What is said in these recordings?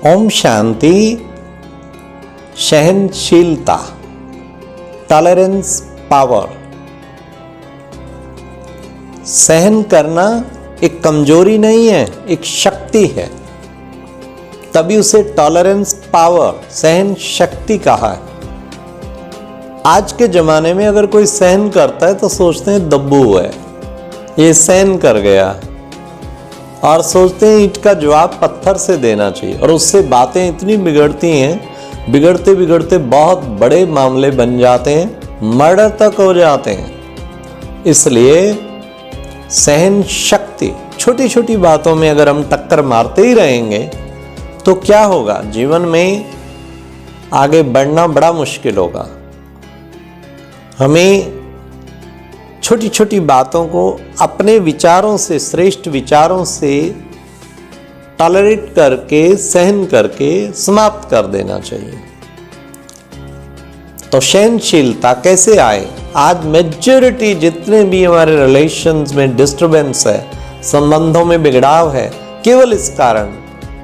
ओम शांति। सहनशीलता, tolerance power. सहन करना एक कमजोरी नहीं है, एक शक्ति है, तभी उसे टॉलरेंस पावर, सहन शक्ति कहा है। आज के जमाने में अगर कोई सहन करता है तो सोचते हैं दब्बू है, ये सहन कर गया, और सोचते हैं ईंट का जवाब पत्थर से देना चाहिए, और उससे बातें इतनी बिगड़ती हैं, बिगड़ते बिगड़ते बहुत बड़े मामले बन जाते हैं, मर्डर तक हो जाते हैं। इसलिए सहन शक्ति, छोटी छोटी बातों में अगर हम टक्कर मारते ही रहेंगे तो क्या होगा, जीवन में आगे बढ़ना बड़ा मुश्किल होगा। हमें छोटी छोटी बातों को अपने विचारों से, श्रेष्ठ विचारों से टॉलरेट करके, सहन करके समाप्त कर देना चाहिए। तो सहनशीलता कैसे आए? आज मेजॉरिटी जितने भी हमारे रिलेशंस में डिस्टरबेंस है, संबंधों में बिगड़ाव है, केवल इस कारण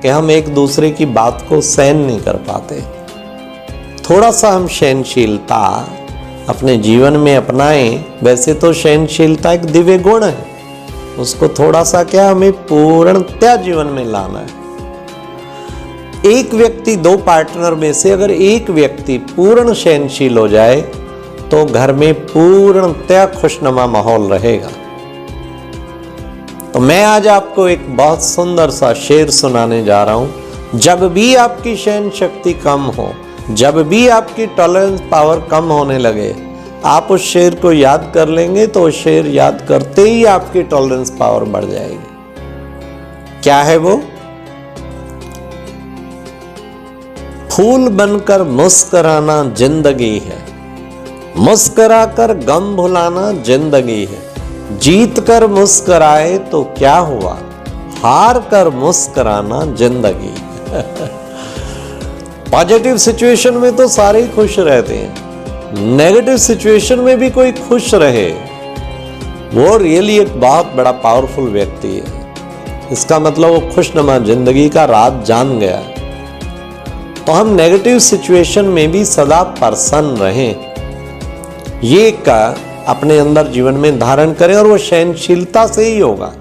कि हम एक दूसरे की बात को सहन नहीं कर पाते। थोड़ा सा हम सहनशीलता अपने जीवन में अपनाएं। वैसे तो सहनशीलता एक दिव्य गुण है, उसको थोड़ा सा क्या हमें पूर्णतया जीवन में लाना है। एक व्यक्ति, दो पार्टनर में से अगर एक व्यक्ति पूर्ण सहनशील हो जाए तो घर में पूर्णतया खुशनुमा माहौल रहेगा। तो मैं आज आपको एक बहुत सुंदर सा शेर सुनाने जा रहा हूं। जब भी आपकी सहन शक्ति कम हो, जब भी आपकी टॉलरेंस पावर कम होने लगे, आप उस शेर को याद कर लेंगे तो उस शेर याद करते ही आपकी टॉलरेंस पावर बढ़ जाएगी। क्या है वो? फूल बनकर मुस्कुराना जिंदगी है, मुस्कुराकर गम भुलाना जिंदगी है, जीत कर मुस्कुराए तो क्या हुआ, हार कर मुस्कुराना जिंदगी है। पॉजिटिव सिचुएशन में तो सारे ही खुश रहते हैं, नेगेटिव सिचुएशन में भी कोई खुश रहे, वो रियली एक बहुत बड़ा पावरफुल व्यक्ति है। इसका मतलब वो खुशनुमा जिंदगी का राज जान गया। तो हम नेगेटिव सिचुएशन में भी सदा प्रसन्न रहें, ये का अपने अंदर जीवन में धारण करें, और वो सहनशीलता से ही होगा।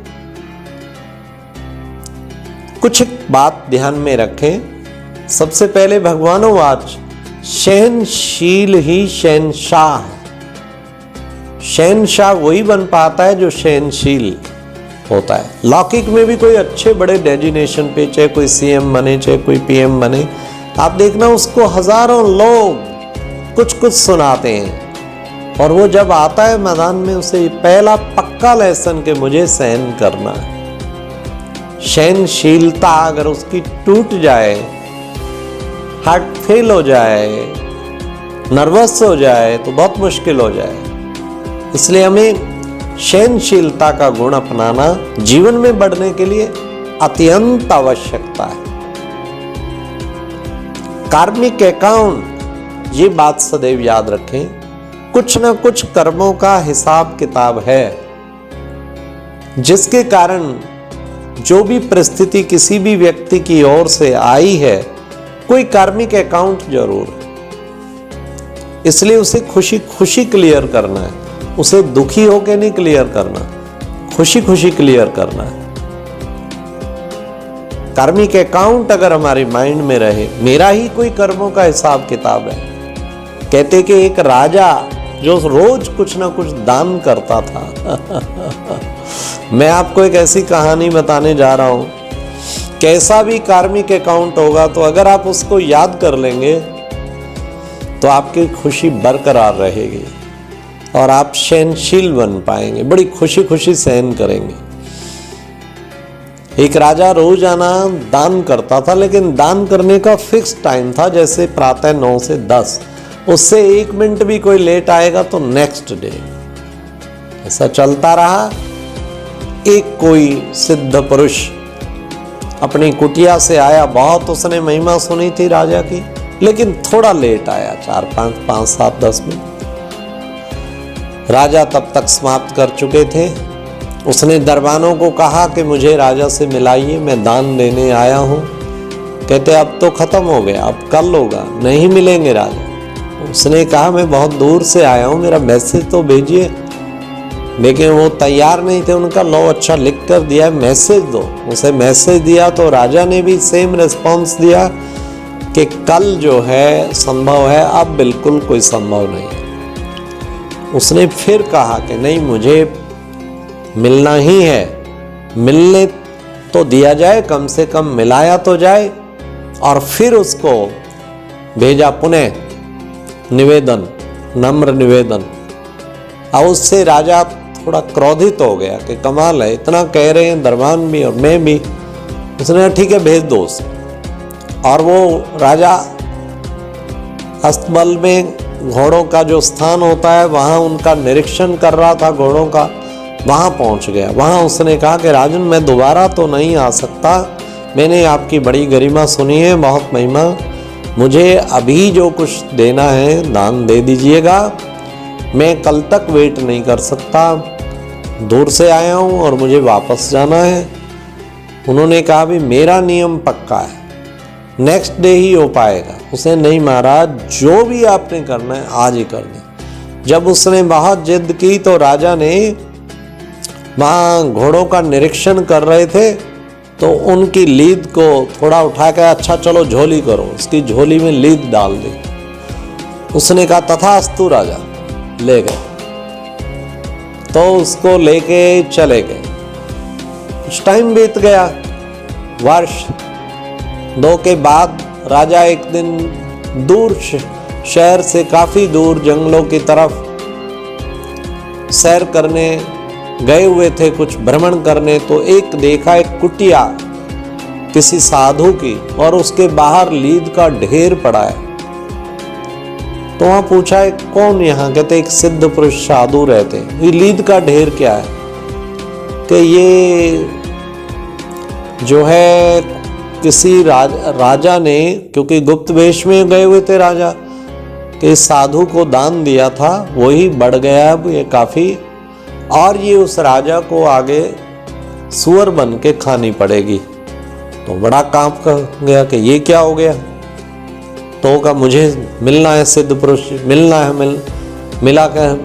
कुछ बात ध्यान में रखें। सबसे पहले भगवानोवाच, सहनशील ही शहंशाह है। शहंशाह वही बन पाता है जो सहनशील होता है। लौकिक में भी कोई अच्छे बड़े डेजिग्नेशन पे, चाहे कोई सीएम बने, चाहे कोई पीएम बने, आप देखना उसको हजारों लोग कुछ कुछ सुनाते हैं, और वो जब आता है मैदान में, उसे पहला पक्का लेसन कि मुझे सहन करना है। सहनशीलता अगर उसकी टूट जाए, हार्ट फेल हो जाए, नर्वस हो जाए, तो बहुत मुश्किल हो जाए। इसलिए हमें सहनशीलता का गुण अपनाना जीवन में बढ़ने के लिए अत्यंत आवश्यकता है। कार्मिक अकाउंट, ये बात सदैव याद रखें, कुछ ना कुछ कर्मों का हिसाब किताब है, जिसके कारण जो भी परिस्थिति किसी भी व्यक्ति की ओर से आई है, कोई कार्मिक अकाउंट जरूर है। इसलिए उसे खुशी खुशी क्लियर करना है, उसे दुखी होकर नहीं क्लियर करना, खुशी खुशी क्लियर करना है। कार्मिक अकाउंट अगर हमारे माइंड में रहे, मेरा ही कोई कर्मों का हिसाब किताब है। कहते कि एक राजा जो रोज कुछ ना कुछ दान करता था। मैं आपको एक ऐसी कहानी बताने जा रहा हूं, कैसा भी कार्मिक अकाउंट होगा, तो अगर आप उसको याद कर लेंगे तो आपकी खुशी बरकरार रहेगी और आप सहनशील बन पाएंगे, बड़ी खुशी खुशी सहन करेंगे। एक राजा रोजाना दान करता था, लेकिन दान करने का फिक्स टाइम था, जैसे प्रातः 9 से 10, उससे 1 मिनट भी कोई लेट आएगा तो नेक्स्ट डे। ऐसा चलता रहा। एक कोई सिद्ध पुरुष अपनी कुटिया से आया, बहुत उसने महिमा सुनी थी राजा की, लेकिन थोड़ा लेट आया, 4, 5, 7, 10 मिनट। राजा तब तक समाप्त कर चुके थे। उसने दरबानों को कहा कि मुझे राजा से मिलाइए, मैं दान देने आया हूँ। कहते अब तो खत्म हो गया, अब कल होगा, नहीं मिलेंगे राजा। उसने कहा मैं बहुत दूर से आया हूँ, मेरा मैसेज तो भेजिए। लेकिन वो तैयार नहीं थे। उनका लो अच्छा लिख कर दिया, मैसेज दो। उसे मैसेज दिया तो राजा ने भी सेम रिस्पॉन्स दिया कि कल जो है संभव है, अब बिल्कुल कोई संभव नहीं। उसने फिर कहा कि नहीं, मुझे मिलना ही है, मिलने तो दिया जाए, कम से कम मिलाया तो जाए। और फिर उसको भेजा पुनः निवेदन, नम्र निवेदन। अब उससे राजा थोड़ा क्रोधित हो गया कि कमाल है, इतना कह रहे हैं दरबान भी और मैं भी। उसने कहा ठीक है, भेज दो उसे। और वो राजा अस्तबल में घोड़ों का जो स्थान होता है वहाँ उनका निरीक्षण कर रहा था, घोड़ों का। वहाँ पहुँच गया। वहाँ उसने कहा कि राजन, मैं दोबारा तो नहीं आ सकता, मैंने आपकी बड़ी गरिमा सुनी है, बहुत महिमा, मुझे अभी जो कुछ देना है दान दे दीजिएगा, मैं कल तक वेट नहीं कर सकता, दूर से आया हूँ और मुझे वापस जाना है। उन्होंने कहा भी मेरा नियम पक्का है, नेक्स्ट डे ही हो पाएगा। उसने नहीं महाराज, जो भी आपने करना है आज ही कर दें। जब उसने बहुत जिद की तो राजा ने वहाँ घोड़ों का निरीक्षण कर रहे थे तो उनकी लीद को थोड़ा उठा कर, अच्छा चलो झोली करो, उसकी झोली में लीद डाल दी। उसने कहा तथास्तु राजा, ले गए। तो उसको लेके चले गए। कुछ टाइम बीत गया, वर्ष 2 के बाद राजा एक दिन दूर शहर से काफी दूर जंगलों की तरफ सैर करने गए हुए थे, कुछ भ्रमण करने। तो एक देखा, एक कुटिया किसी साधु की, और उसके बाहर लीद का ढेर पड़ा है। तो वहां पूछा है कौन यहाँ? कहते एक सिद्ध पुरुष साधु रहते। ये लीद का ढेर क्या है? कि ये जो है किसी राजा ने, क्योंकि गुप्त वेश में गए हुए थे राजा, कि साधु को दान दिया था, वही बढ़ गया अब ये काफी, और ये उस राजा को आगे सुअर बन के खानी पड़ेगी। तो बड़ा कांप कर गया कि ये क्या हो गया। तो का मुझे मिलना है, सिद्ध पुरुष मिलना है, मिला कर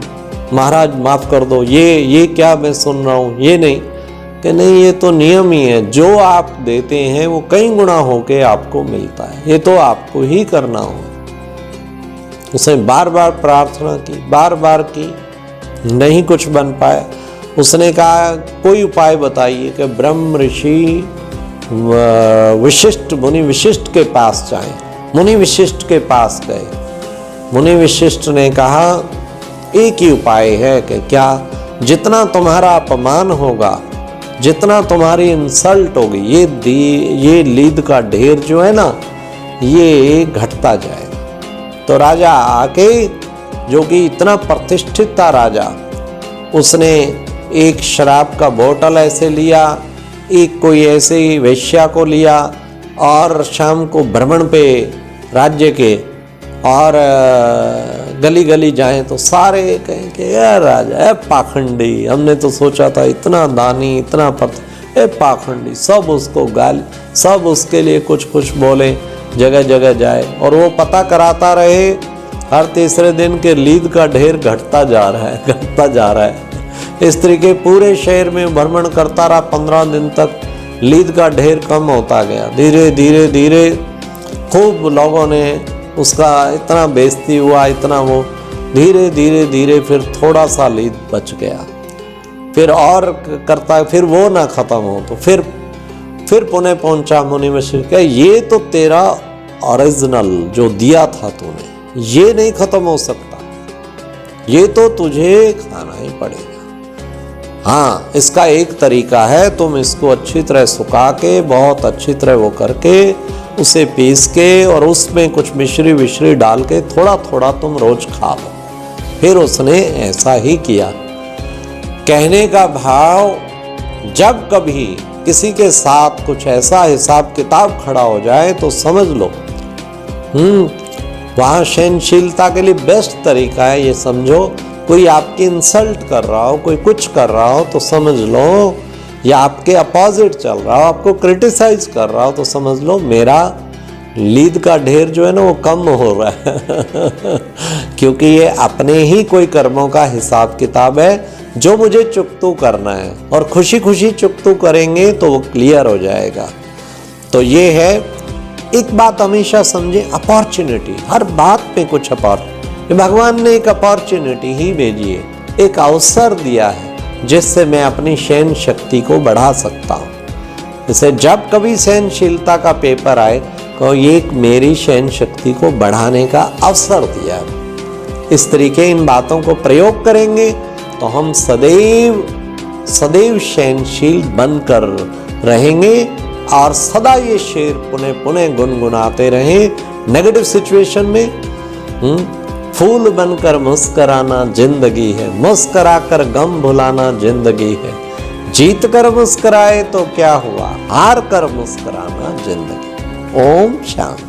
महाराज माफ कर दो, ये क्या मैं सुन रहा हूँ, ये नहीं। कि नहीं, ये तो नियम ही है, जो आप देते हैं वो कई गुना होके आपको मिलता है, ये तो आपको ही करना हो। उसने बार बार प्रार्थना की, बार बार की, नहीं कुछ बन पाया। उसने कहा कोई उपाय बताइए कि ब्रह्म ऋषि विशिष्ट, मुनि विशिष्ट के पास जाएं। मुनि विशिष्ट के पास गए। मुनि विशिष्ट ने कहा एक ही उपाय है कि क्या, जितना तुम्हारा अपमान होगा, जितना तुम्हारी इंसल्ट होगी, ये लीद का ढेर जो है ना, ये घटता जाएगा। तो राजा आके, जो कि इतना प्रतिष्ठित था राजा, उसने एक शराब का बोतल ऐसे लिया, एक कोई ऐसे ही वेश्या को लिया, और शाम को भ्रमण पे राज्य के, और गली गली जाएं तो सारे कहें कि यार राजा पाखंडी, हमने तो सोचा था इतना दानी, इतना पाखंडी, सब उसको गाली, सब उसके लिए कुछ कुछ बोले, जगह जगह जाए। और वो पता कराता रहे, हर तीसरे दिन के लीद का ढेर घटता जा रहा है, घटता जा रहा है। इस तरीके पूरे शहर में भ्रमण करता रहा। 15 दिन तक लीद का ढेर कम होता गया। धीरे धीरे धीरे खूब लोगों ने उसका इतना बेइज्जती हुआ, इतना वो, धीरे धीरे धीरे फिर थोड़ा सा लीद बच गया। फिर और करता, फिर वो ना खत्म हो तो फिर पुणे पहुंचा मुनि मिश्र क्या, ये तो तेरा ओरिजिनल जो दिया था तूने, ये नहीं खत्म हो सकता, ये तो तुझे खाना ही पड़ेगा। हाँ, इसका एक तरीका है, तुम इसको अच्छी तरह सुखा के, बहुत अच्छी तरह वो करके, उसे पीस के, और उसमें कुछ मिश्री विश्री डाल के थोड़ा थोड़ा तुम रोज खा लो। फिर उसने ऐसा ही किया। कहने का भाव, जब कभी किसी के साथ कुछ ऐसा हिसाब किताब खड़ा हो जाए तो समझ लो वहाँ सहनशीलता के लिए बेस्ट तरीका है ये समझो, कोई आपकी इंसल्ट कर रहा हो, कोई कुछ कर रहा हो तो समझ लो, या आपके अपोजिट चल रहा हो, आपको क्रिटिसाइज कर रहा हो तो समझ लो मेरा लीद का ढेर जो है ना वो कम हो रहा है क्योंकि ये अपने ही कोई कर्मों का हिसाब किताब है जो मुझे चुकतू करना है, और खुशी खुशी चुकतू करेंगे तो वो क्लियर हो जाएगा। तो ये है, एक बात हमेशा समझे, अपॉर्चुनिटी, हर बात पे कुछ अपॉर्चुनिटी, भगवान ने एक अपॉर्चुनिटी ही भेजी है, एक अवसर दिया है जिससे मैं अपनी सहन शक्ति को बढ़ा सकता हूँ। जैसे जब कभी सहनशीलता का पेपर आए तो ये एक मेरी सहन शक्ति को बढ़ाने का अवसर दिया है। इस तरीके इन बातों को प्रयोग करेंगे तो हम सदैव सदैव सहनशील बनकर रहेंगे और सदा ये शेर पुनः पुनः गुनगुनाते रहें। नेगेटिव सिचुएशन में फूल बनकर मुस्कराना जिंदगी है, मुस्कराकर गम भुलाना जिंदगी है, जीत कर मुस्कराए तो क्या हुआ, हार कर मुस्कराना जिंदगी। ओम शांति।